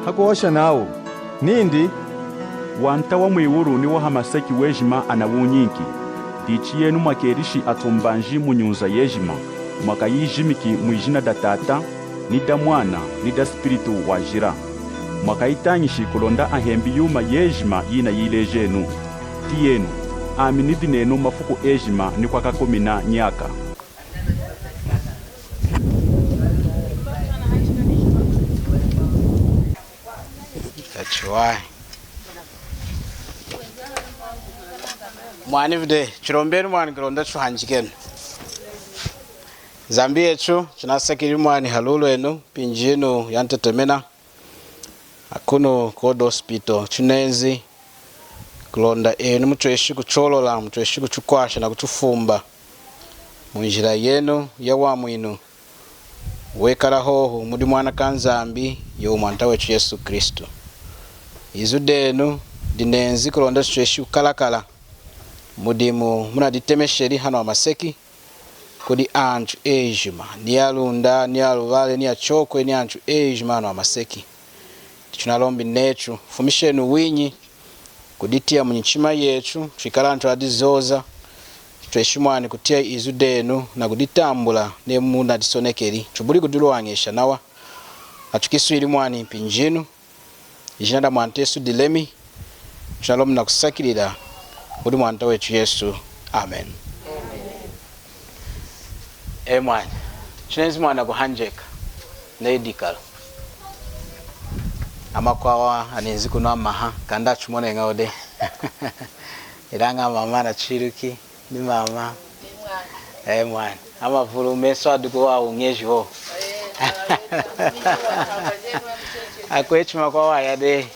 hakuosha nawo nindi wanta wa mwiwuru ni wa hamaseki wejima anawunyinki dichi yenu mwakerishi atumbanji munyunza yejima mwakayijimiki mwijina da tata ni da mwana ni da spiritu wajira mwakayitanyishi kulonda ahembi yuma yejima yina yilejenu ti yenu aminidi nenu mafuku ejima ni kwa kakomina nyaka. That's why. Mwani vide chirombeni mwani kironda chuhanjikenu zambi yechu chinasakiri mwani halulu enu pinjinu yantetemena akuno kodo hospital chinenzi kulonda enu mutweshi kucholola mutweshi kuchukwasha na kuchufumba munjira yenu ya wamwinu wekala hoho mudi mwana kanzambi yo mwanta wechu Yesu Kristo izudenu dinenzi kulonda tweshi kukalakala mudimu muna ditemesheri hano amaseki kudi anju ejima ni alunda ni aluvale ni achokwe ni anju ejima hano amaseki tichunalombi nechu fumishenu winyi kuditia munyichima yechu chikalantu adizoza tweshimwani kutia izudenu na kuditambula ne muna disonekeri chubuli kudulwangesha nawa atukiswiri mwani pinjinu ijinada mwantesu dilemi shalom na kusakirira muri mwanta wechu Yesu amen. Mwani chinezi mwana kuhanjeka neidikala amakwawa anenzi kuno amaha kanda chumone ngode iranga mama na chiruki ni mama mwani amavulu meso aduko wa ungejo akwechu makwawa yade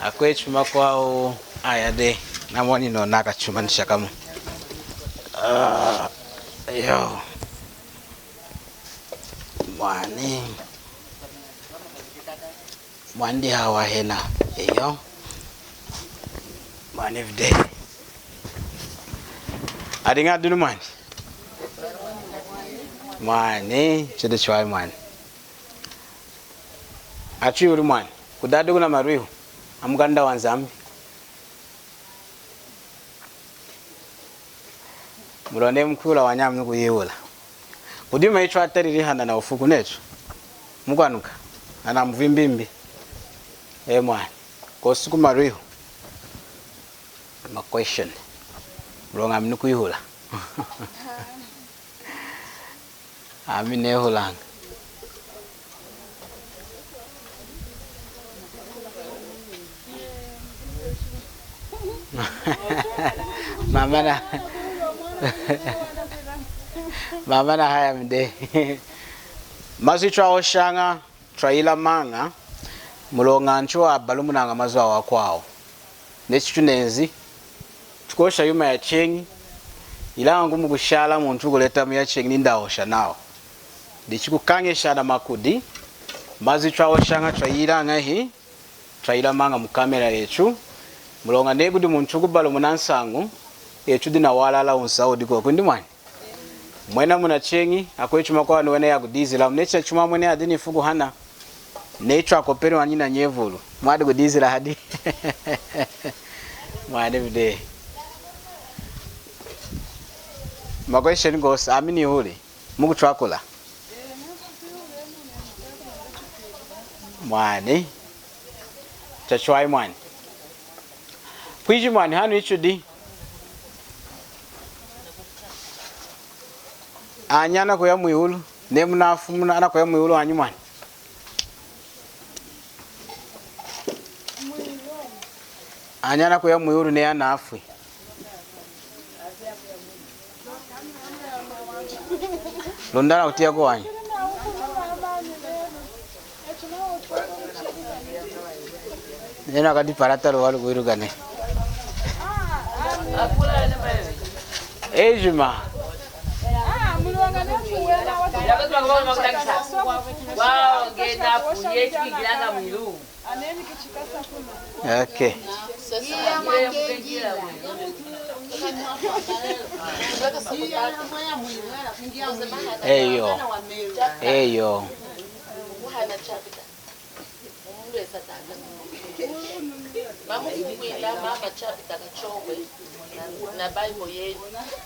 akwechu makwawa ayade namoni no naka chumanisha kama yo mwandi hawa hena yo mwani vide adinga dunu mwani chede chwai mwani achi uri mwani kudadu kuna maruihu amuganda wanzambi mulonde mkula wanyamnu kuyiwula kudima icho atariri hana na ufuku necho mukwanuka ana mvimbimbi mwani kosuku mariho ma question mulonga mnu kuyihula amine hulanga mama na haya mde mazi chwa shanga traila manga mulonga nchwa balumunanga mazwa wakwao nechitunenzi tukosha yuma ya chengi ila ngumu kushala muntu kuleta mu ya chengi nindaosha nao ndichikukangesha na makudi mazi chwa shanga traila ngahi traila manga mu kamera yechu mulonga negudi muntu kubalo munansangu yechu dina walala unsao diko kundi mwani mwena muna chengi akwechuma kwa wene ya kudizila mnecha chuma mwene adini fugu hana necho akoperi wanyina nyevulu mwadi kudizila hadi mwadi vide makweshe ngosa amini huli mugu chwakula mwani chachwai mwani kwiji mwani hanu ichudi anyana ko ya muyulu ne munafu muna ko ya muyulu anyumani anyana ko ya muyulu ne anafu londana utia ko anyu nena kadi parata ro walu kuirugane ejima okay eyo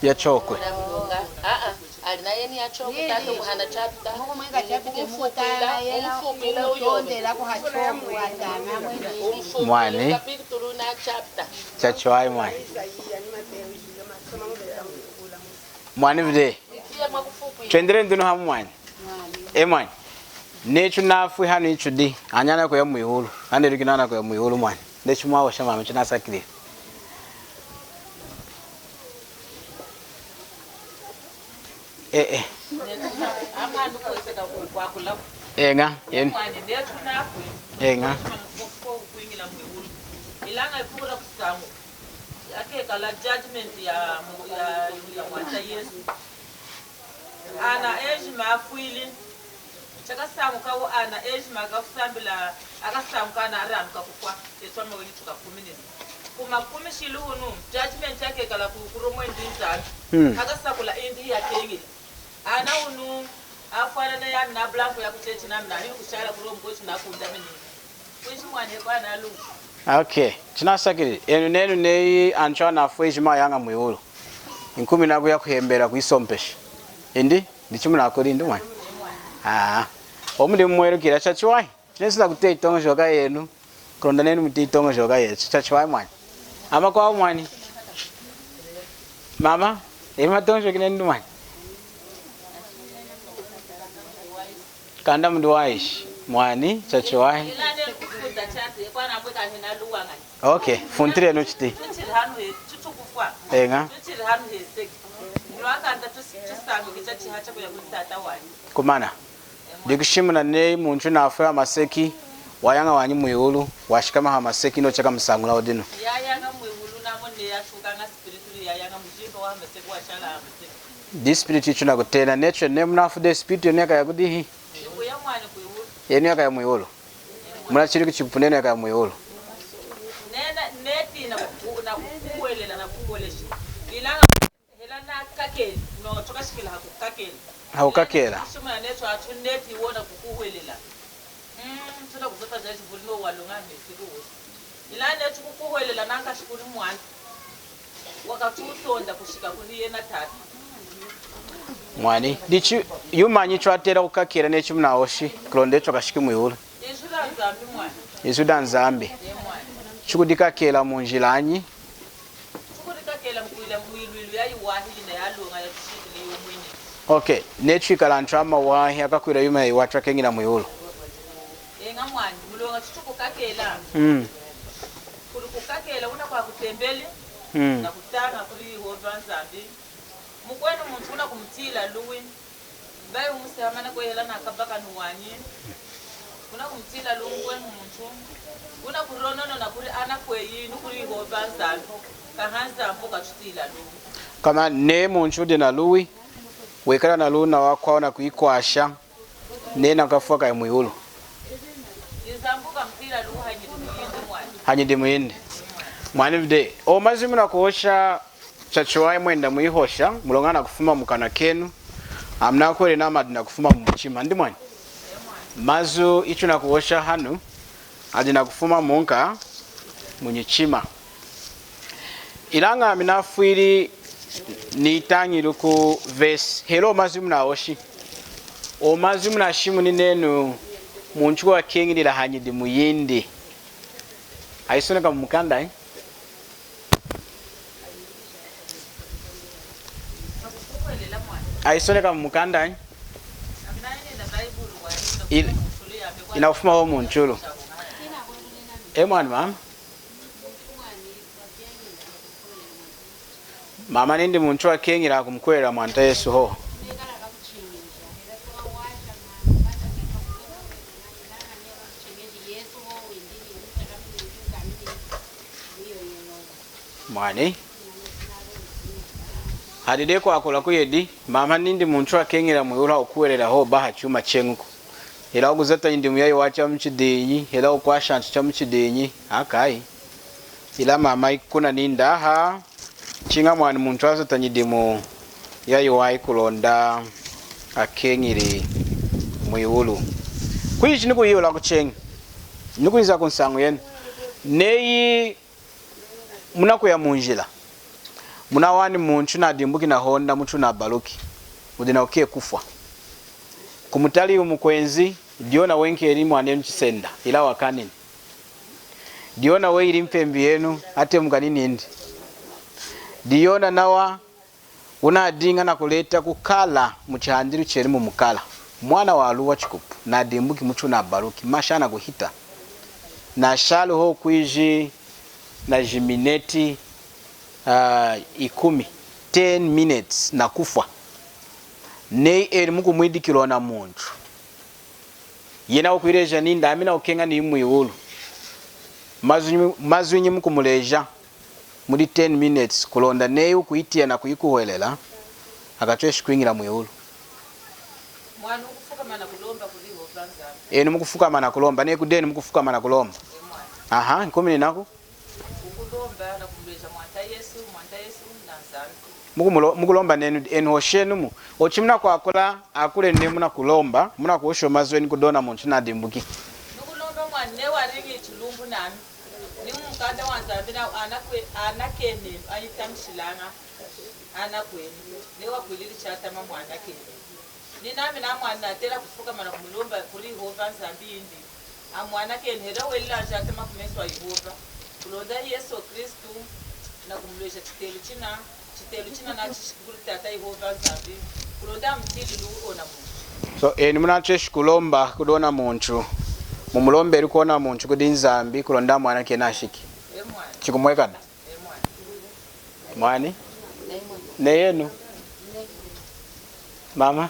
ya chokwe mwani chachwai mwani vide twendere nduno hamu mwani mwani nechu nafu hanu ichudi anyana ko ya muihulu ande rikinana ko ya muihulu mwani nechu mwawo shama mchina sakili nga yen nga ilanga ifura kusangu yake kala judgment ya mwata Yesu ana ejima afuili chakasamu kawo ana ejima akafusambila akasamu kana aramuka kukwa yeswama wenye tukakuminisa kuma kumishiluhunu judgment yake kala kukurumwe ndinzana akasakula indi yakengi ana unu afana na ya na blanco ya kuchechi na mna hiyo kushara kuromu kwa tunakunda mimi kuishi mwane kwa na lu okay tunasakiri nenu nei anchana fwejima yanga muihulu inkumi nago yakuhembera kuisompesha indi ndichimuna akori ndi mwana omuli mwero kira chachwai nesina kutetongo joka yenu konda nenu mutitongo joka yetu chachwai mwana ama kwa mwani mama tongo joka nenu mwana kanda mndu waishi mwani chachwai okay funtire no chiti nga kumana dikushimuna nei muntu nafa amaseki wayanga wanyi muihulu washikama hamaseki no chaka msangula odino yayanga muihulu namone yashuka nga spiritually yayanga mujimbo wa hamaseki washala hamaseki this spirit ichuna kutena nature name nafu the spirit yoneka yakudihi yenu yaka ya muihulu muna chiri kuchipunene yaka ya muihulu nena neti na kukuwelela na kukuweleshi ilanga hela na kakeli no chokashikila hakukakela shimuna netu atu neti wona kukuwelela tuna kuzota zaidi bulino walunga mesiruwe ila netu kukuwelela nanga shikuli mwana wakatutonda kushika kuliye na tatu mwani dichi yumanyi chwatera kukakela nechi muna oshi klonde chokashiki muihulu Yesuda nzambi chukudikakela munjilanyi okay nechikala ntrama wahi akakwira yuma iwatra kengina muihulu mwani mulonga chitukukakela kukakela una kwa kutembele na kutanga kuri hodwa nzambi mukwenu muntu una kumtila luwi bayi umusamana kwehela nakabaka nuwanyi kuna kumtila luwi kwenu muntu kuna kuronono na kuri ana kweyi nukuri hodwa nzambi kahanza mpoka chutila luwi kama ne muntu dina luwi wekala na luwi na wakwa na kuikwasha nena kafuaka ya muihulu izambuka mtila luwi hanyidi muindi mwani vide omazimu na kuhosha chachwai mwenda muihosha mulongana kufuma mukana kenu amna kweli na madina kufuma mchima ndi mwani mazu ichu na kuhosha hanu adina kufuma munka munyichima ilanga minafuiri ni tangi luku verse hello mazimu na oshi o mazimu na shimu ni nenu munchu wa kengi la hanyidi muyindi aisoneka mukanda aisoneka mukanda inafuma ho munchulo mwana mama nindi muntu akengira kumkwera mwanta Yesu ho mwani hadide kwa akola kuyedi mama nindi muntu akengira muyula okuwerera ho baha chuma chenguko ila oguzata indimu yayi wacha mchidenyi ila okwashantu cha mchidenyi akai ila mama ikuna ninda ha chinga mwani muntu azata nyidimu yayi wayi kulonda akengire muyulu kuyichi niko yola kuchenga Nukuliza kunsango yenu. Neyi munako ya munjila. Muna wani munchu na dimbuki na honda muchu na baluki. Udina okie kufwa. Kumutali umukwenzi diona wenke elimu anenu chisenda ila wakanini. Diona we ilimpembi yenu ate mkanini endi. Diona nawa unadinga na kuleta kukala muchihandiru chelimu mukala. Mwana wa aluwa chikupu na dimbuki muchu na baluki mashana kuhita. Na shalu ho kuiji na jimineti 10 minutes na kufwa. Nei elimu kumwidikilo na muntu. Yena ukwireja ninda amina ukenga ni imu iwulu. Mazunyi mkumuleja muri 10 minutes kulonda nei ukuitia na kuyikuwelela akachweshi kuingira mu iwulu. Mwana ukufuka mana kulomba kuliho franza. Mukufuka mana kulomba ne kudeni mukufuka mana kulomba. Aha, nkomini nako. Kulomba na kumleja mwanta Yesu na nzanzu. Mukulomba nenu hoshenu mu. Ochimna kwa akola akule nemu na kulomba, muna kuosho mazweni kudona muntu na dimbuki. Nukulomba mwane waringi chilumbu nami. Ni mukanda wanzambina anakene ayitamshilanga anakweni. Ne wakulili chatama mwana kene. Ni nami na mwana atela kufuka mana kumulomba kuli hova nzambi indi. Amwana kene hera welila chatama kumeswa Yehova. Kulonda Yesu Kristu na kumulesha chitelu china na chishikulu tata Yehova nzambi. Kulonda mtili luona muntu. So ni muna cheshi kulomba kudona muntu. Mumulombe eri kuona muntu kudi nzambi kulonda mwana kena ashiki. Mwana. Chikumwekana? Mwana. Mwani? Ne yenu? Mama?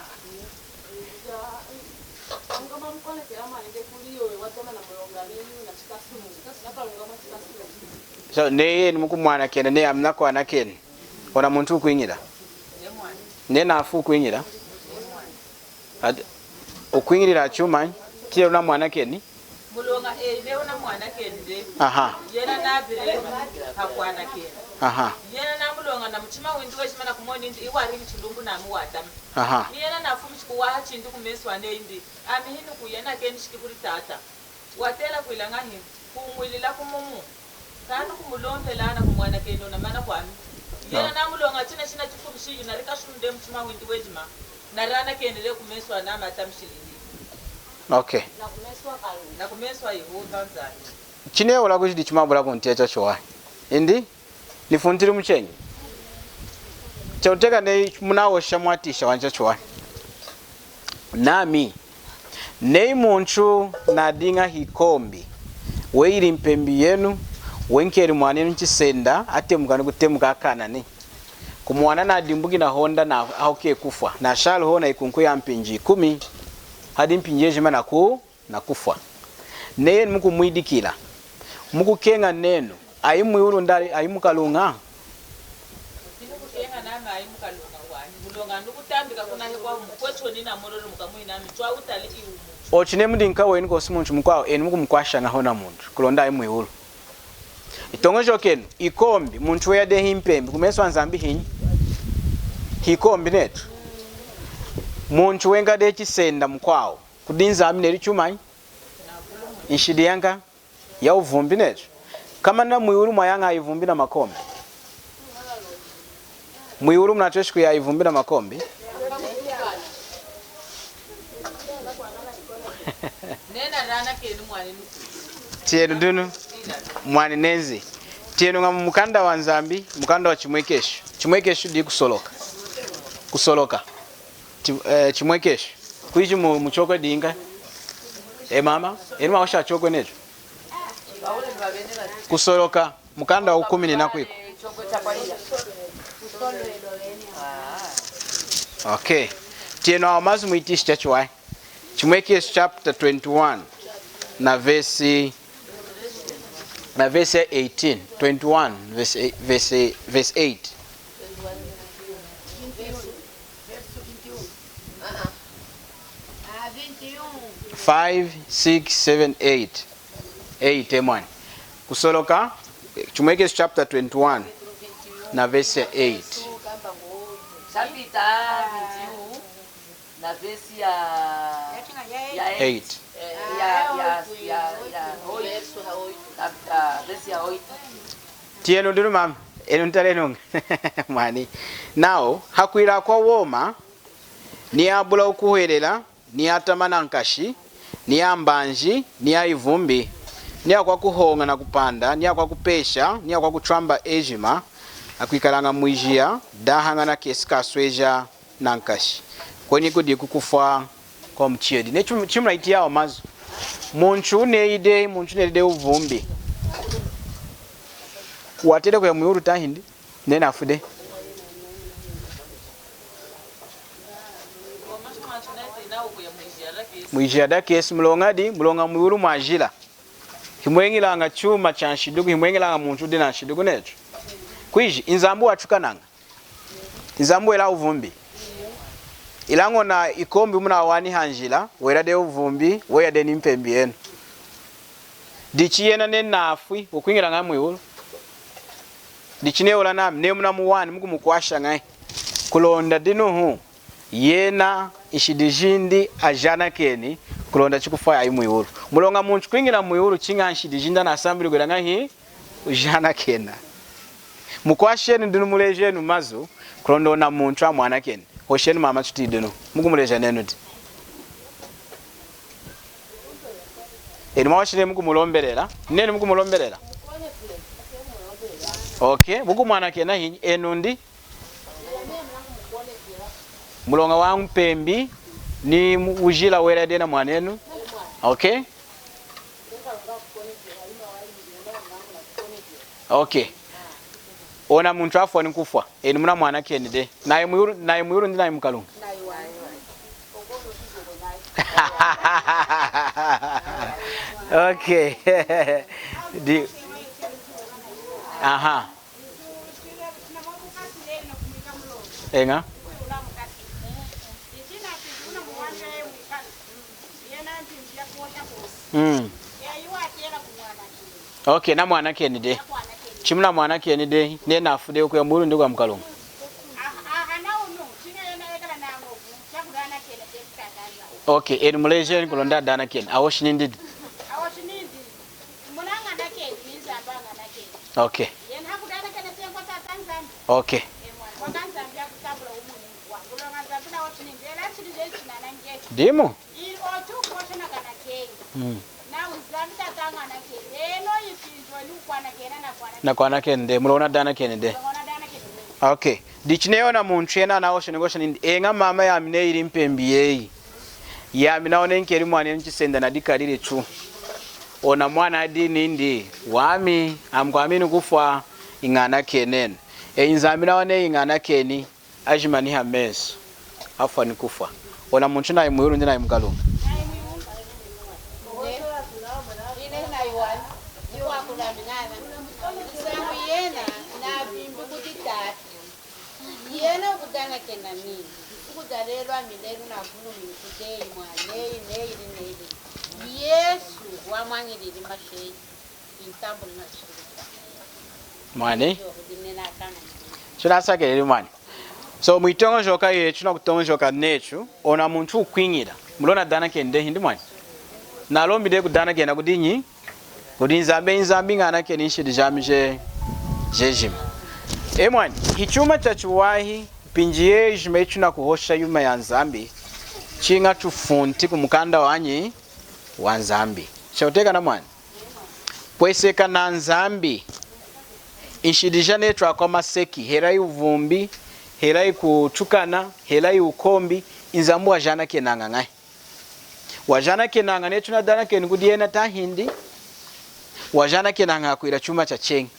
So ne yenu muku mwana kena ne amnako anakeni. Ona muntu kuingira? Ne nafu kuingira? Okuingirira chuma kile una mwana keni? Mulonga ne una mwana keni. Aha. Yena nabire hakwana keni. Aha. Yena na mulonga na mchima windu weshimana kumoni ndi iwari chilumbu na muwata. Aha. Yena nafu mchikuwa chindu kumeswa ne indi. Amihinu kuyena keni shikiburi tata. Watela kuilanga him. Kumwilila kumumu. Kana kumulombe lana kumwana keni na mana kwami. Yena na mulonga china chifubishi yunarika shumde mchima windu wejima. Na rana keni le kumeswa na matamshilini. Okay. Na kumeswa Yehova nzani. Chine wala kuchidi chimabula kuntiacha chowa. Indi nifuntiri mchenyi. Chauteka ne munawo shamwatisha wanja chowa. Nami nei muntu nadinga hikombi. Weiri mpembi yenu wenkeri mwanenu chisenda ate mugana kutemuka kanani. Kumwana na dimbugi na honda na hauke kufwa. Na shalo ho na ikunku ya mpinji 10 hadi mpinji jima na kufwa. Neye muku mwidikila. Muku kenga nenu. Aimu yulu ndari aimu kalunga. Muku kenga nama aimu kalunga wani. Mulonga nukutambika kuna hekwa mkwecho nina mororo mukamui nami. Chwa utali iumu. Ochine mudi nkawe eni kosimunchu mkwao eni muku mkwasha na hona muntu. Kulonda aimu yulu. Itongojo kenu. Ikombi. Muntu weyade himpembi. Kumeswa nzambi hinyi. Hikombi netu. Muntu wenga de chisenda mkwao. Kudinza amineri chumai. Inshidi yanga ya uvumbi netu. Kama na mwiuru mayanga ivumbi na makombi. Mwiuru mnatoshiku ya ivumbi na makombi. Nena rana kenu mwani nuku. Tienu dunu. Mwani nezi. Tienu nga mukanda wa nzambi. Mukanda wa chimwekeshu. Chimwekeshu di kusoloka. Kusoloka. Chimwekeshu. Kuiji mchoko di inga. Mama. Enuma washa choko netu. Kusoloka. Mukanda wa 10 ni nakuiku. Okay. Tienu wa mazu muitishi chachuwai. Chimwekeshu chapter 21. Na verse 18. 21 verse 8. 5, 6, 7, 8. 8 emwan. Kusoloka Chumwekeshu chapter 21 na verse 8. Chapita 21 na verse ya 8. Tieno ndinu mama eno ntalenonga mwani nao hakwira kwa woma ni abula okuherera ni atamana nkashi ni ambanji ni aivumbi ni akwa kuhonga na kupanda ni akwa kupesha ni akwa kutramba ejima akwikalanga mwijia dahanga na kesika sweja na nkashi kwenye kudi kukufa kwa mchiedi ne chimra itiao mazu munchu neide uvumbi watele kwa mwiuru tahindi nena afude mwijia da kesi mulonga mwiuru mwajila himwengilanga chuma cha nshidugu himwengilanga munchu dina nshidugu necho kwiji inzambu wachukananga inzambu ela uvumbi ilango na ikombi muna wani hanjila wera de uvumbi weya de nimpembi enu dichi yena ne nafui ukwingilanga mwiuru dichi ne ola nam ne muna muwani muku mukwasha ngai kulonda dinu yena ishidijindi ajana keni kulonda chikufa ayi mwiuru mulonga munchu kwingila mwiuru chinga nshidijinda na asambili kwelanga hii ujana kena mukwasheni ndinu mulejenu mazu kulonda ona munchu amwana keni hosheni mama tutideno muku muleja nenu di eni mawashine muku mulombelela nenu muku mulombelela okay muku mwana kena hii enundi mulonga wangu pembi ni ujila wera dena mwanenu okay okay ona muntu afwa ni kufa eni muna mwana keni de naye mwiuru ndi naye mukalunga okay di aha enga okay na mwana keni de chimuna mwana keni de ne nafude okuya mwiuru ndi kwa mukalunga okay eni muleje kulonda dana keni awoshini ndidi okay okay demo na kwana kende mulona dana kende okay dichineona muntu yena nawo shinegosha ndi enga mama ya mine iri mpembi yeyi ya minaone nkeri mwana nchisenda na dikalire chu ona mwana adi nindi wami amkwamini kufa ingana kenen inzamina wane ingana keni ajimani hameso afa ni kufa ona muntu naye mwiuru ndi naye mukalunga yena kudana kena mimi kudarelwa milelu na vulu mkutei mwanei nei Yesu wa mwangiriri masheyi intambo na shirika mwane chuna sakeli mwane so mwitongo joka ye chuna kutongo joka nechu ona muntu ukwingira mulona dana kende hindi mwane nalombi de kudana kena kudinyi kudinzambe ngana keni shidi jamije jejim mwane hichuma chachuwahi pinjiye jimechu na kuhosha yuma ya nzambi chinga tufunti kumukanda wanyi wa nzambi chauteka na mwane kweseka na nzambi inshidija netu akwa maseki herai uvumbi herai kuchukana herai ukombi inzambu wajana kenanga ngai wajana kenanga netu na dana keni kudiena ta hindi wajana kenanga kuira chuma cha chengi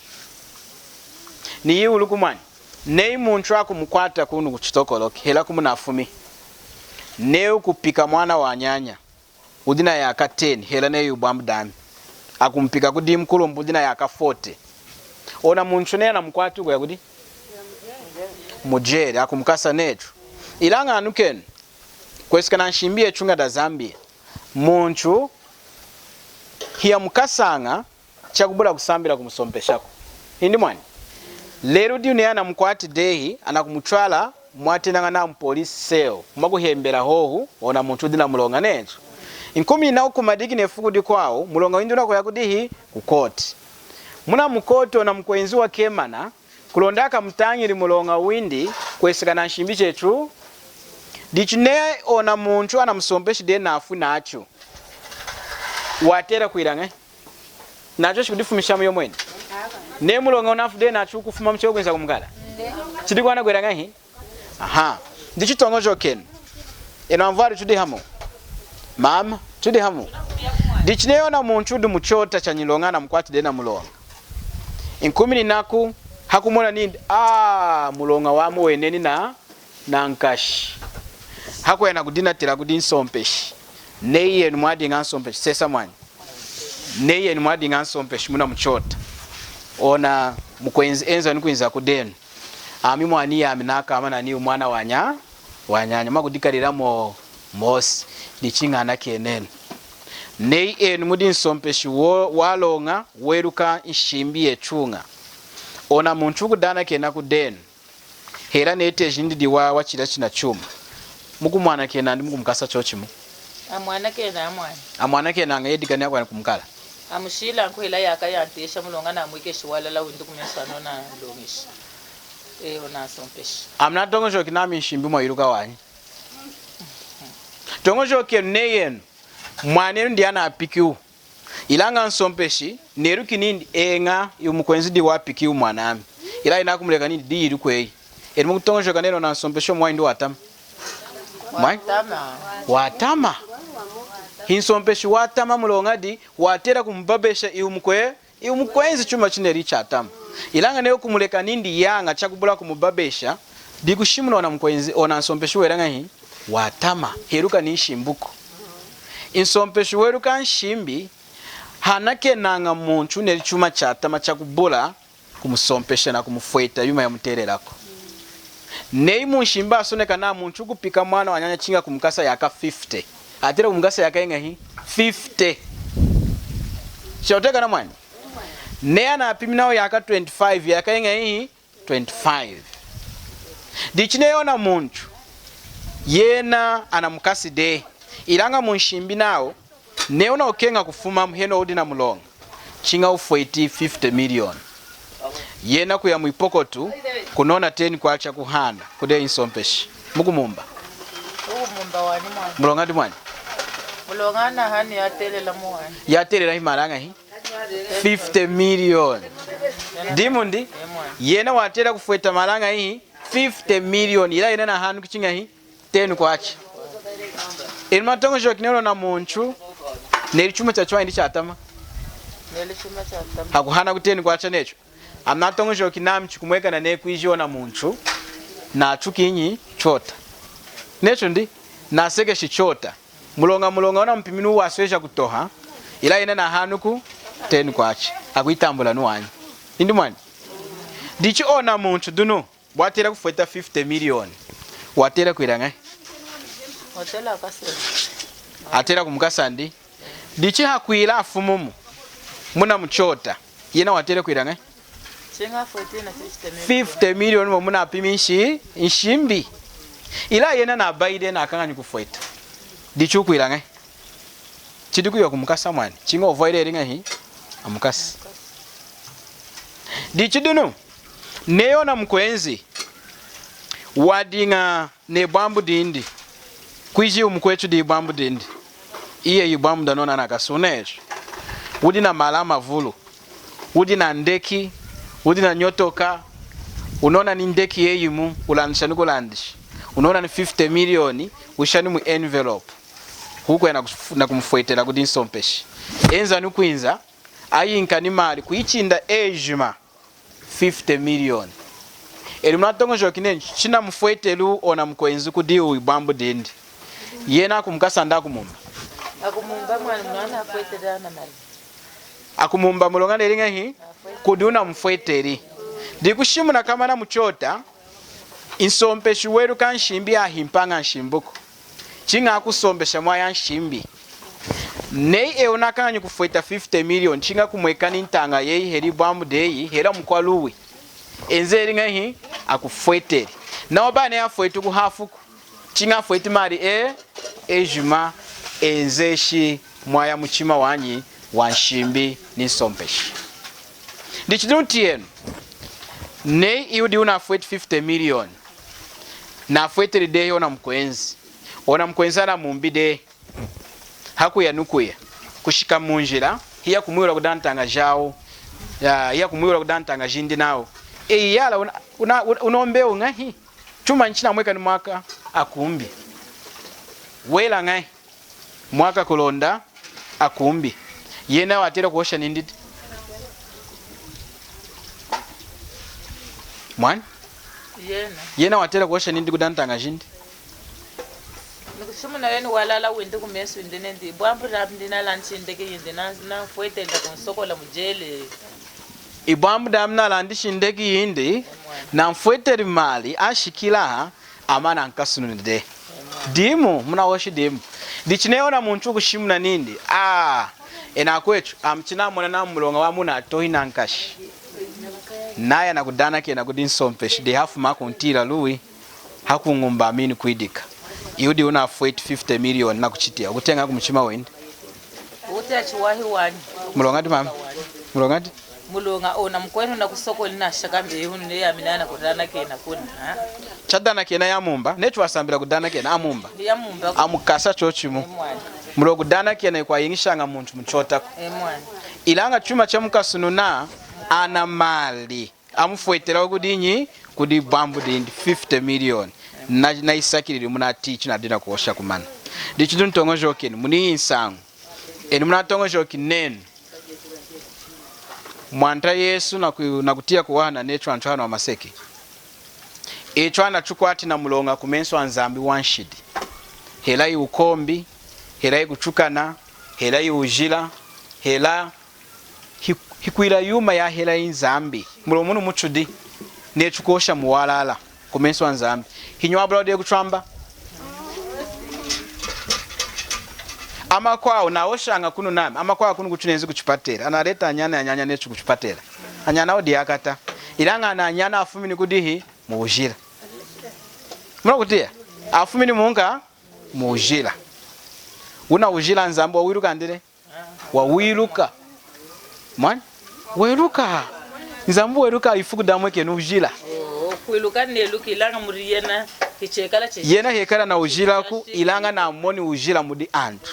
ni yi ulukumani nei muntu akumukwata kunu kuchitokoloke hela kumunafumi neu kupika mwana wa nyanya udina ya ka 10 hela neyu bambdami akumpika kudi mkulu mbudina ya ka 40 ona muntu nena mkwatu kwa kudi mujeri akumkasa netu ilanga anuken kwesikana nshimbie chunga da Zambia muntu hiya mukasanga chakubula kusambira kumusompeshako hindi mwani lero diune ana mkwati dehi anakumutwala mwati nanga na police cell makuhembera hohu ona muntu dina mulonga netu Inkumi na ukumadiki nefugudi kwao mulonga winduna kwa yakudihi kukoti muna mukoti ona mkwenzi wa kemana kulondaka mtangiri mulonga windi kwesikana nshimbi chetu dichine ona muntu ana msompeshi de nafu nacho watera kuirange nacho shikudifumisha muyo mwene ne mulonga unafu de nacho kufuma mchoko kwenza kumgala chidikwana kuirange hi aha ndichitongo joken eno amvari tudi hamo mama tudi hamo dichine ona muntu du muchota chanyilonga na mkwati de na mulonga inkumi naku hakumona nindi mulonga wamu weneni na nkashi hakwena kudina tira kudin sompeshi neye ni mwadi nga sompeshi sesa mwani neye ni mwadi nga sompeshi muna mchota ona mkwenzi enza nikuinza kudenu ami mwani ya minaka amana ni umwana wanyanya makudikalira mosi dichinga na kenene neye ni mudin sompeshi walonga weruka nshimbi yechunga ona muntu kudana kena kudenu hera nete jindi diwa wachira china chuma muku mwana kena ndi muku mkasa chochimu amwana kena ngayedikani yakwana kumkala amushila nkwela yaka yantesha mulonga na mwike shiwala la windu kumesano na longisha ona sompeshi amna tongo joki nami nshimbi mwa iruka wanyi tongo joki neyen mwana ndi ana apikiu ilanga nsompeshi neruki nindi enga yumukwenzi di wapikiu mwanami ila inakumuleka nindi di irukwe eri mukutongo joka neno na nsompesho mwa indi watama watama hinsompeshi watama mulonga di watera kumbabesha iumukwenzi chuma chineri chatama ilanga neyo kumuleka nindi yanga chakubula kumubabesha di kushimuna ona mkwenzi ona nsompeshi weranga hi watama heruka ni shimbuko insompeshi weruka nshimbi hanake nanga muntu neri chuma chatama chakubula kumusompesha na kumufweta yuma ya mutererako nei munshimba asoneka na muntu kupika mwana wanyanya chinga kumkasa yaka 50 atira kumkasa yaka inga hi 50 choteka na mwana ne ana apiminao yaka 25 yaka inga hi 25 dichine yona muntu yena ana mukasi de ilanga munshimbi nao neona okenga kufuma mheno odina mulonga chinga ufweti 50 million yena kuya muipokotu kunona 10 kwacha kuhana kude insompeshi mukumumba wani mwana mulonga ndi mwani mulonga na hani yatelela mwani yatelela himaranga hi 50 million dimundi yena watela kufweta maranga hi 50 million ila yena na hanu kichinga hi 10 kwacha ilmatongo jokinelo na muntu neli chuma cha chwa ndi chatama hakuhana kuteni kwacha necho amnatongo joki nam chikumweka na nekwijona muntu na chukinyi chota necho ndi na seke shichota mulonga ona mpiminu waswesha kutoha ila ina na hanuku 10 kwacha akuitambula nuwanyi indi mwani dichi ona muntu duno watera kufweta 50 million watera kuiranga hotela akasela atera kumukasandi dichi hakuila afumumu muna mchota yena watera kuiranga chenga 50 million mo muna apimishi nshimbi ila yena na baide na akanga nyukufweta dichi kuiranga chidiku yo kumukasa mwani chinga ovoide ringa hi amukasi dichi duno neona mkwenzi wadinga ne bambu dindi kwiji umkwechu di bambu dindi iye yibambu danona nakasunejo udi na malama vulu udi na ndeki udi na nyotoka unaona ni ndeki yeyimu ulanisha nikulandishi unaona ni 50 milioni ushani mu envelope huko na kumfwetela kudi nsompeshi enza nukuinza ayinka ni mali kuichinda ejima 50 milioni eli mnatongo jokine china mfwetelu ona mkwenzi kudi uibambu dindi yena kumkasa nda kumumba akumumba mwana afwetela na mali akumumba mulonga neringa hi kuduna mfweteri dikushimuna kama na mchota insompeshi weru kanshimbi ahimpanga nshimbuko chinga akusombesha mwaya nshimbi nei eona kanyu kufweta 50 million chinga kumweka nintanga yei heri bambu deyi hera mkwaluwe enzeri ngahi akufweteri na obane afwetu kuhafuku chinga afweti mari ejuma enzeshi mwaya muchima wanyi wanshimbi ninsompeshi ndichiduti yenu ne iudi unafuete 50 million nafuete lidehi ona mkwenzi ana mumbide haku ya nukuya kushika munjira hiya kumwira kudantanga jao hiya kumwira kudantanga jindi nao yala unombeo ngahi chuma nchina mweka ni mwaka akumbi wela ngai mwaka kulonda akumbi yena watera kuosha nindi mwan yena watera kuosha nindi kudantanga jindi nikushuma na wenu walala wende kumesu ndine ndi bwambu rap ndina lanchi ndeke yende na fuete nda konsoko la mujele ibwambu damna landishi ndeke yindi na mfuete mali ashikila amana nkasununde dimu muna woshi dimu dichineona muntu kushimuna nindi ena kwetu amchina mwana na mulonga wa muna tohi nankashi naya na kudana ke na kudinsompeshi de hafu makuntira lui hakungumba amini kuidika iudi una fuete 50 million na kuchitia kutenga kumchima wende wote achiwahi wani mulongati mama mulongati mulonga ona mkwenu na kusoko lina shakambe hunu ne yaminana kudana ke na kuna chadana ke na yamumba netu wasambira kudana ke na amumba yamumba amukasa chochimu mulo kudana ke na kwa yingishanga muntu mchota ilanga chuma cha mukasununa ana mali amufuetera okudinyi kudi bambu dindi 50 million na isakiriri muna teach na dina kuosha kumana dichidun tongo jokin muni insangu eni muna tongo jokin nenu mwanta Yesu na kutia kuwana necho antwana wa maseki echwana chukwati na mulonga kumenso anzambi wanshidi hela ukombi hela kuchukana hela ujila hela hikwila yuma ya hela inzambi mulomunu muchudi nechukosha muwalala kumenso anzambi hinywa brode kuchamba ama kwao naoshanga kuno nami ama kwao kuno kuchunenzi kuchipatera analeta anyanya nechu kuchipatera anyana odi yakata ilanga na anyana afumi nikudihi muujira muna kutia afumi ni munga muujira una ujira nzambo wawiruka ndire wawiruka man wawiruka nzambo wawiruka ifuku damwe ke ujira kuiluka neluka ilanga muriyena kichekala yena hekala na ujira ku ilanga na moni ujira mudi antu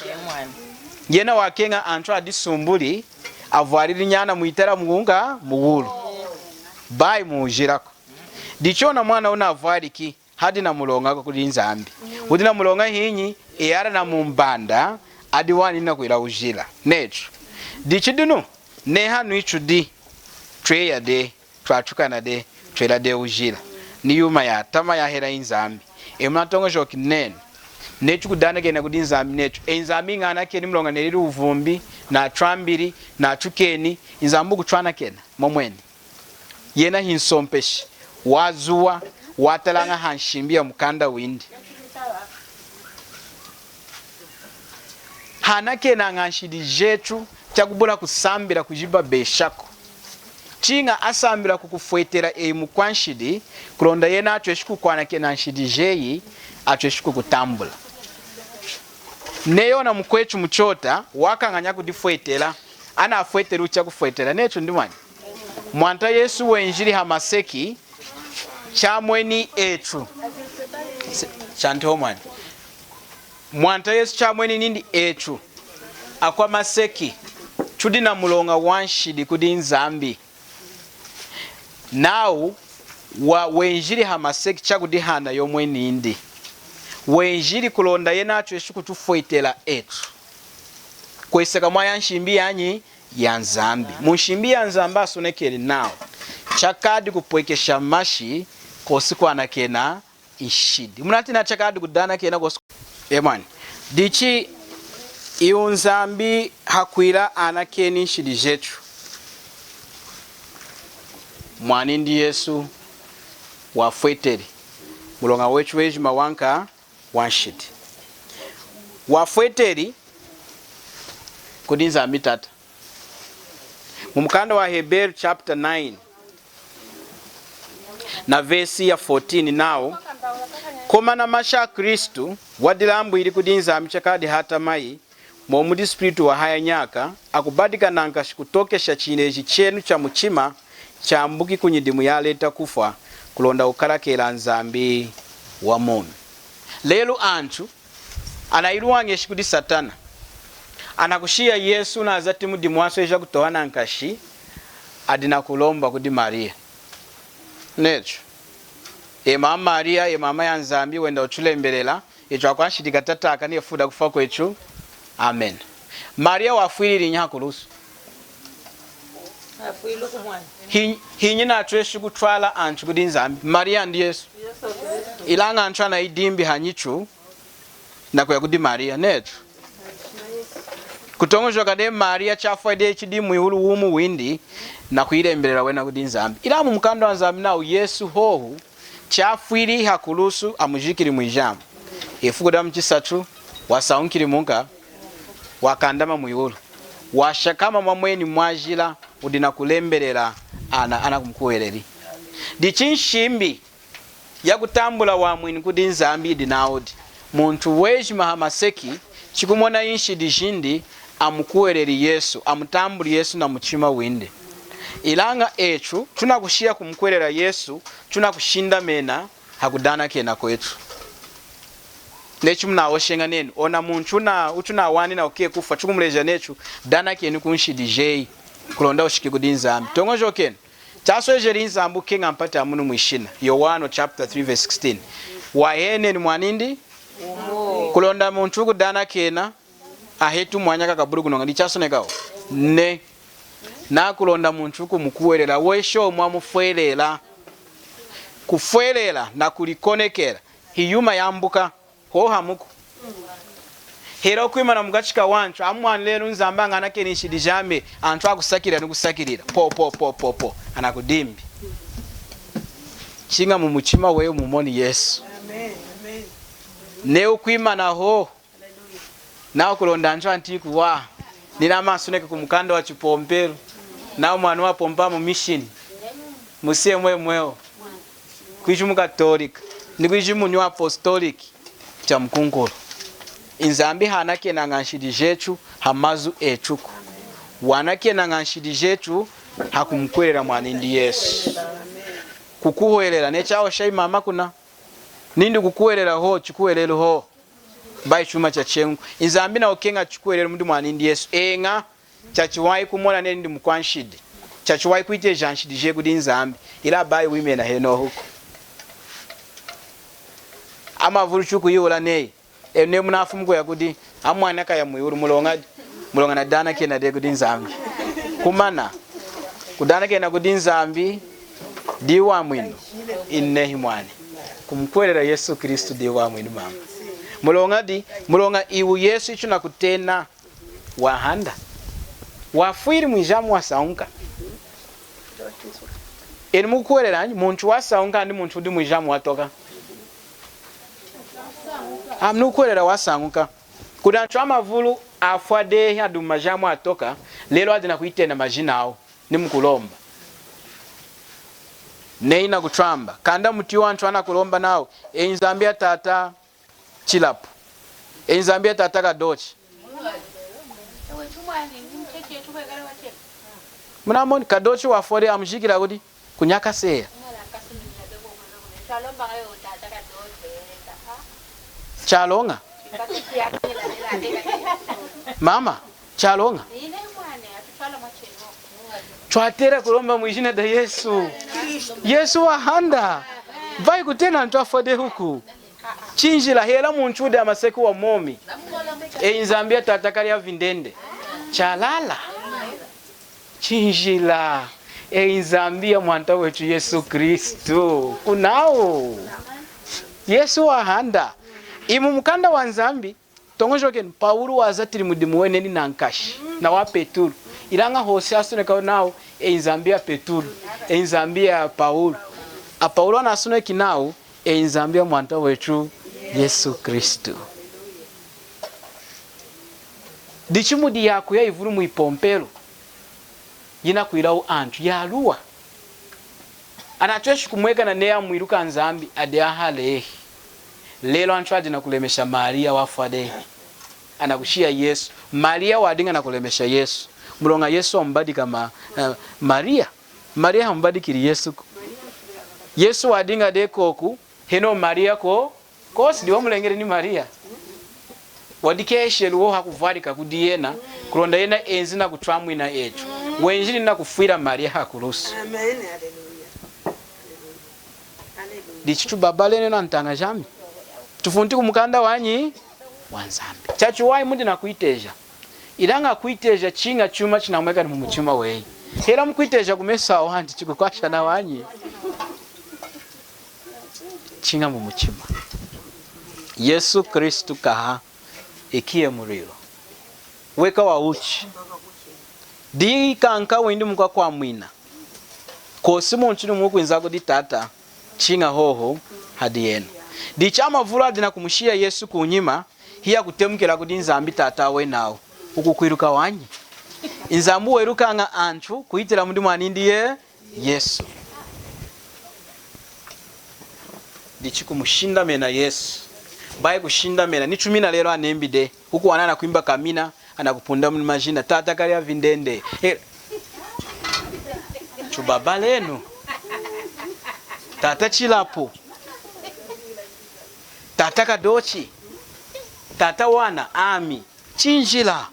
yena wakenga antu adisumbuli avwariri nyana muitera mugunga muwulu bai mujira ku dichona mwana una avwariki hadi na mulonga kuli nzambi udi na mulonga hinyi eyara na mumbanda adi wani na kuila ujira necho dichidunu ne hanu ichudi treya de twachukana de twela de ujira ni yuma ya tama ya hera inzambi emnatongo joki nene nechu kudana gena kudinzambi nechu enzambi ngana ke ni mlonga neri uvumbi na trambiri na chukeni inzambu kuchwana kena momweni yena hinsompeshi wazuwa watalanga hanshimbia mukanda windi hanake na nganshidi jetu chakubula kusambira kujiba beshako chinga asambira kukufuetera mukwanshidi kulonda yena atweshiku kwana ke nanshidi jeyi atweshiku kutambula neyona mukwechu muchota wakanganya kudifuetera ana afuetera ucha kufuetera necho ndimani mwanta Yesu wenjiri hamaseki chamweni etu chantomani mwanta Yesu chamweni nindi etu akwa maseki chudi na mulonga wanshidi kudi nzambi now wenjiri hamaseki chakudi hana yomwe nindi wenjiri kulonda yena atweshu kutufuetela etu kweseka mwaya nshimbi yanyi ya nzambi munshimbi ya nzamba asonekeli nao chakadi kupwekesha mashi kosiku anakena ishidi munati na chakadi kudana kena kosiku emani dichi iyo nzambi hakwira anakeni ishidi jetu mwanindi Yesu wafueteri mulonga wechu weji mawanka wanshidi wafueteri kudinza mitata mumkanda wa Hebrew chapter 9 na verse ya 14 nao komana masha Kristu wadilambu ili kudinza mchakadi hata mai momudi spiritu wa haya nyaka akubadika nankashi kutokesha chineji chenu cha muchima cha mbuki kunyidimu yaleta kufa kulonda ukarakela nzambi wa momi. Lelu antu anairuwangeshi kudi satana anakushia Yesu na azati mudimu waso isha kutowa nankashi adina kulomba kudi Maria necho mama Maria mama ya nzambi wenda uchulembelela icho akwashidika tataka ni efuda kufa kwechu. Amen. Maria wafwilili nyakulusu afuilu kumwana hinyi na atweshi kutwala anchu kudi nzambi. Maria ndi Yesu ilanga anchu na idimbi hanyichu na kwa kudi Maria necho kutongojo kade Maria chafwa ide chidi muhulu wumu windi na kuilembelera wena kudi nzambi. Ila mu mkando wa nzambi na Yesu hohu chafwili hakulusu amujikiri mwijamu efukuda mchisatu wasaunkiri munka wakandama muyulu washakama mwamweni mwajila udina kulembelela ana kumkuweleri dichinshimbi ya kutambula wa mwini kudi nzambi dinaudi muntu weji mahamaseki chikumona inshi dijindi amukuweleri Yesu amutambuli Yesu na muchima winde ilanga echu tunakushia kumkwerera Yesu tunakushinda mena hakudana kena kwetu nechu mnaoshenga nenu ona muntu na utuna wani na okie kufa chukumleja nechu dana kenu kunshidijei kulonda ushiki kudinzambi tongojo kenu chaso ejeri nzambu kinga mpata amunu mwishina Yohana chapter 3 verse 16 wahene ni mwanindi kulonda muntu kudana kena ahetu mwanyaka kaburu kunonga ndi chaso nekao ne na kulonda muntu kumukuwelela wesho mwamufwelela kufwelela na kulikonekera hiyuma yambuka ho hamuko hero kwima na mugachika wanchu amwan lero nzambanga nake nishidijame antu akusakira nukusakirira po anakudimbi chinga mu muchima wewe mumoni Yesu. Amen. Ne ukwima na ho na kulonda antu antiku wa nina masuneke kumukanda wa chipompero na mwana wa pompa mu mission musie mweo kwijumu katolika ni kwijumu nyu apostolic cha mkungolo inzambi hanake na nganshidi jechu hamazu echuku wanake na nganshidi jechu hakumkwerera mwanindi Yesu kukuhoelera nechao shai mama kuna nindi kukuhoelera ho chikuhelelo ho bai chuma cha chengu inzambi na okenga chikuhelelo mundi mwanindi Yesu enga chachiwai kumona nendi mkwanshidi chachiwai kuite janshidi je kudi nzambi ila bai wime na heno huko ama vuruchuku yola nei ene munafu mko yakudi amwana ka ya muyuru mulonga na dana kena de kudi nzambi kumana kudana kena kudi nzambi diwa mwino innehi mwane kumkwerera Yesu Kristo diwa mwino mama mulonga iwu Yesu ichuna kutena wahanda wafwiri mwijamu wasaunka eni mukwerera muntu wasaunka ndi muntu ndi mwijamu watoka amnu kwerera wasaunka kudancho amavulu afwade adu majamu atoka lelo adina kuitenda majina ao ni mkulomba neina kutramba kanda muti wantu anakulomba nao enzambia tata chilapu enzambia tata kadochi munamoni kadochi wafore amjikira kudi kunyaka seya chalonga mama chalonga twatera kulomba mwijina da Yesu wahanda vai kutena ntwafode huku chinjila hela munchude amaseku wa momi inzambia tatakali ya vindende chalala chinjila inzambia mwanta wetu Yesu Kristo kunao Yesu wahanda imu mukanda wa nzambi tongojoke Paulo wazatiri mudimu weneni nankashi na wa Peturu ilanga hose asuneka nao inzambia Peturu inzambia Paulo Paulo anasuneki nao inzambia mwanta wetu Yesu Kristo dichimudi yako ya ivuru muipompelo yina kuilau antu ya luwa anatweshi kumweka na neya mwiruka nzambi ade ahalehi lelo anchu adina kulemesha Maria wafade anakushia Yesu. Maria wadinga na kulemesha Yesu. Mulonga Yesu ambadi kama Maria hambadikiri Yesu. Yesu wadinga de koku heno Maria kosi diwa mulengere ni Maria. Wadikeshe luo hakuvadika kudiena kulonda yena enzi na kutwamu ina echo. Wenjini na kufuira Maria hakulusu. Amen. Hallelujah. Dichitu babalene na ntanga jami. Tufunti kumukanda wanyi wanzambi. Chachu wai mundi na kuiteja. Ilanga kuiteja chinga chuma chinamweka ni mumuchima wei. Hela mkuiteja kumesa wanti chikukwasha na wanyi. Chinga mumuchima. Yesu Kristu kaha ikie murilo. Weka wa uchi. Di kanka wendi muka kwa mwina. Kosi munchini muku inzago di tata. Chinga hoho hadiena. Di chama vula dina kumushia Yesu kunyima. Hiya kutemukela kudi nzambi tata we nao. Huku kuiruka wanyi. Inzambu weruka nga anchu kuitila mundi mwanindi Yesu. Di chiku mushinda mena Yesu. Bae kushinda mena. Nichumina lelo anembide. Huku wanana kuimba kamina. Anakupunda mni majina. Tata kari ya vindende. Chubaba lenu. Tata chilapo. Tata kadochi. Tata wana ami. Chinjila.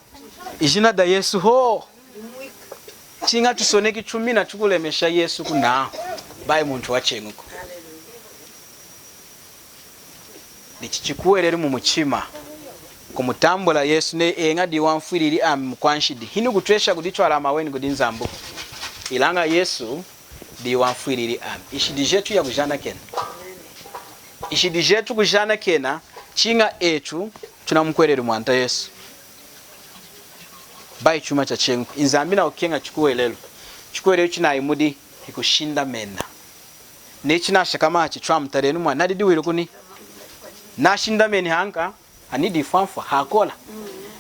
Ijina da Yesu ho. Chinga tusoneki chumina chukulemesha Yesu kuna. Bae muntu wachenguko. Dichichikuwe mu muchima. Kumutambula Yesu ne enga diwanfiriri mukwanshidi. Hinu kutresha kudichwala maweni kudinzambu. Ilanga Yesu diwanfiriri Ishidijetu ya kujana kena. Ishidijetu kujana kena. Chinga echu tunamukwereri mwanta Yesu. Bai chuma cha chengu. Inzambi na okenga chikuwe lelo. Chikuwe lelo china imudi hikushinda mena. Nechina shakama chitwa mtarenu mwa. Nadidi wilo kuni. Nashinda meni hanka. Anidi fanfa hakola.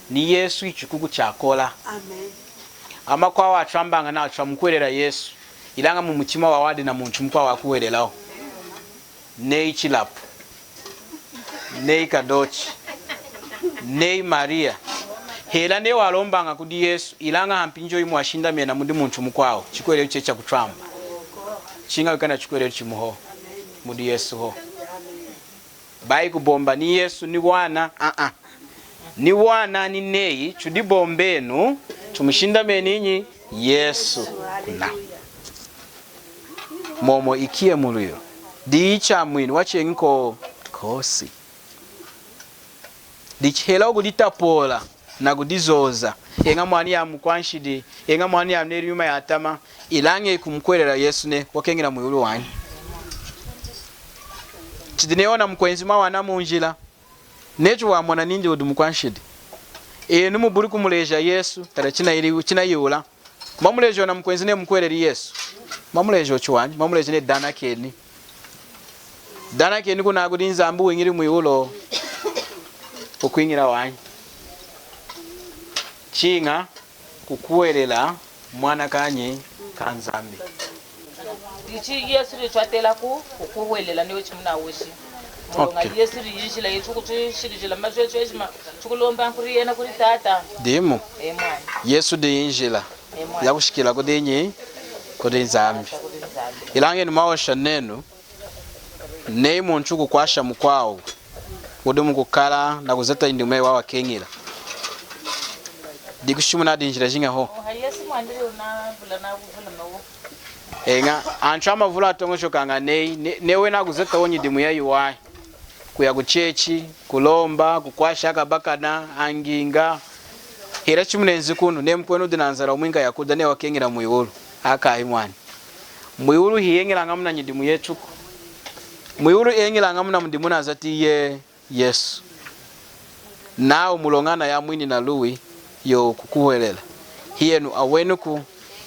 Ni Yesu ichikuku chakola. Amen. Ama kwa wachambanga na chamukwerera Yesu. Ilanga mu mutima wa wadi na muntu mkwa wakuwerelao. Nei chilapu. Nei kadochi. Nei Maria. Hela ne walombanga kudi Yesu. Ilanga hampinjo imu washinda mena mundi muntu mkwao. Chikwele uchecha kutramba. Chinga wikana chikwele chimuho. Mudi Yesu ho. Bai kubomba ni Yesu ni wana. Ni wana ni nei. Chudi bombenu. Tumushinda meninyi Yesu kuna. Momo ikie mulio. Dicha mwini wache nko kosi. Dichela kuditapola na kudizoza. Enga mwani ya mkwanshidi. Enga mwani ya mneriuma ya atama. Ilange kumkwerera Yesu ne wakengira muyulu wanyi. Chidineona mkwenzima wana munjila. Nechu wa mwana ninji udu mkwanshidi. Numu buri kumuleja Yesu tara china yula. Mamulejo na mkwenzi ne mkwereri Yesu. Mamulejo chuwanyi. Mamulejo ne dana keni. Dana keni kuna agudinza ambu wengiri muyulo. Ukuingira wanyi. Chinga kukuwelela mwana kanyi kanzambi. Dichi Yesu ritwatela kukuwelela niwe chimuna wishi. Mulonga Yesu riyishila yetu kutushirishila mazwetu eshima chukulomba nkuri yena kuri tata. Dimo. Emwana. Yesu deyinjila. Yakushikila kudinyi kudinzambi. Ilange ni maosha nenu. Nei muntu kukwasha mkwao. Kudumu kukala na kuzeta indume wawa kengila. Dikushumu na dinjila jinga ho. Yesu mwandiri unavula na mawo. Enga anchama vula atongosho kanga newe na kuzeta wonyi dimu ya yuwai. Kuya kuchechi, kulomba, kukwasha kabakana, anginga. Hira chimunenzi kunu ne mkwenu dinanzara umwinga yakuda ne wakengila muyulu. Haka imwani. Muyulu hiyengila ngamuna nyidimu yechuku. Muyulu hiyengila ngamuna mdimu na zati Yesu. Nao mulongana ya mwini na lui yo kukuwelela. Hiyenu awenuku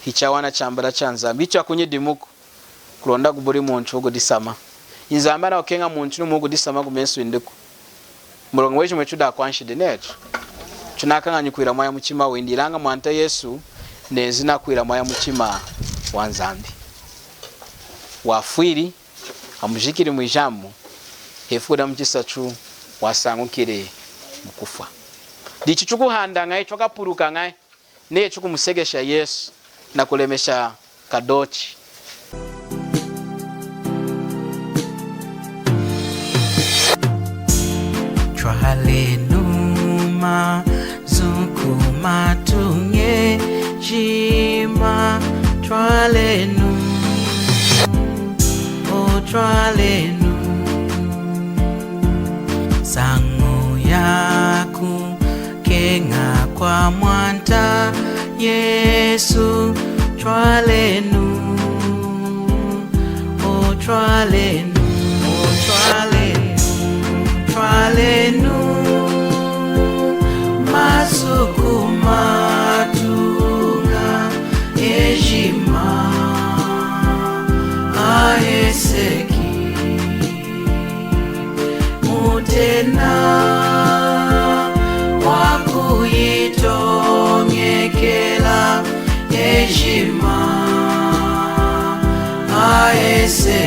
hichawana chambala chanza. Bicha kunye dimuku kulonda kuburi muntu ugo disama. Inzamba na okenga muntu n'umugu disama kumensu indiku. Mulongo weju mwechuda kwanshide netu. Chunakanga nyikwira mwaya muchima windilanga mwanta Yesu nezina kwira mwaya muchima wanzambi. Wafwiri amujikiri mwijamu hefuda mchisa chu wasangukire mukufa dichi chukuhanda ngai chokapuruka ngai ne chukumusegesha Yesu na kulemesha kadochi. Twalenuma zukuma tunge jima twalenu o twalenu sangu yaku kenga kwa mwanta Yesu twalenu o twalenu o twalenu twalenu masukuma tunga ejima aeseki mutena wakuyitongekela ejima aeseki